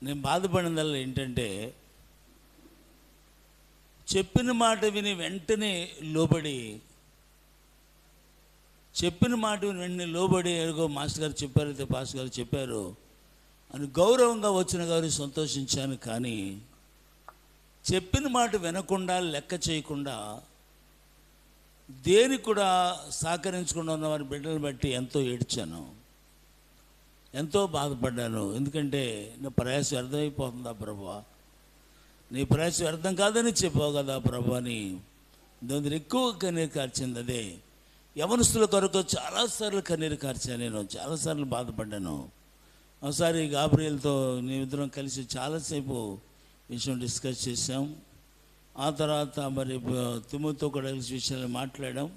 నేను బాధపడినదల్లా ఏంటంటే, చెప్పిన మాట విని వెంటనే లోబడి, ఎరుగో మాస్టర్ గారు చెప్పారు, అయితే పాస్టర్ గారు చెప్పారు అని గౌరవంగా వచ్చిన గారు సంతోషించాను. కానీ చెప్పిన మాట వినకుండా, లెక్క చేయకుండా, దేనికి కూడా సహకరించకుండా ఉన్న వారి బిడ్డలను బట్టి ఎంతో ఏడ్చాను, ఎంతో బాధపడ్డాను. ఎందుకంటే నా ప్రయాసం వ్యర్థమైపోతుందా ప్రభువా, నీ ప్రయాసం వ్యర్థం కాదని చెప్పావు కదా ప్రభు అని దాని ఎక్కువ కన్నీరు కార్చింది. అదే యవనస్తుల కొరకు చాలాసార్లు కన్నీరు కార్చాను, నేను చాలాసార్లు బాధపడ్డాను. ఒకసారి గాబ్రియల్తో మేమిద్దరం కలిసి చాలాసేపు విషయం డిస్కస్ చేసాం. ఆ తర్వాత మరి తిమోతితో కూడా కలిసి విషయాలు మాట్లాడాం.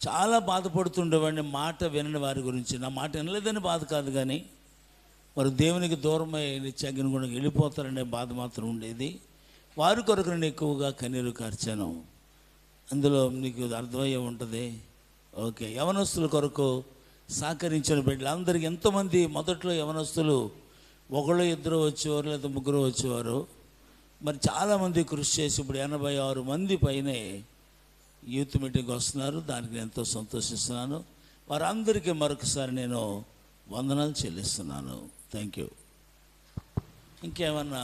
చాలా బాధపడుతుండేవాడిని మాట వినని వారి గురించి. నా మాట వినలేదని బాధ కాదు, కానీ వారు దేవునికి దూరమై నిత్యాగ్ని కూడా వెళ్ళిపోతారనే బాధ మాత్రం ఉండేది. వారి కొరకు నేను ఎక్కువగా కన్నీరు కార్చాను. అందులో నీకు అర్థమయ్యే ఉంటుంది. ఓకే, యవనస్తుల కొరకు సహకరించిన బిడ్డలు అందరికీ ఎంతోమంది మొదట్లో యవనస్తులు ఒకళ్ళు ఇద్దరు వచ్చేవారు, లేదా ముగ్గురు వచ్చేవారు. మరి చాలామంది కృషి చేసి ఇప్పుడు 86 మంది పైనే యూత్ మీటింగ్ వస్తున్నారు. దానికి నేను ఎంతో సంతోషిస్తున్నాను. వారందరికీ మరొకసారి నేను వందనాలు చెల్లిస్తున్నాను. Thank you. ఇంకేమన్నా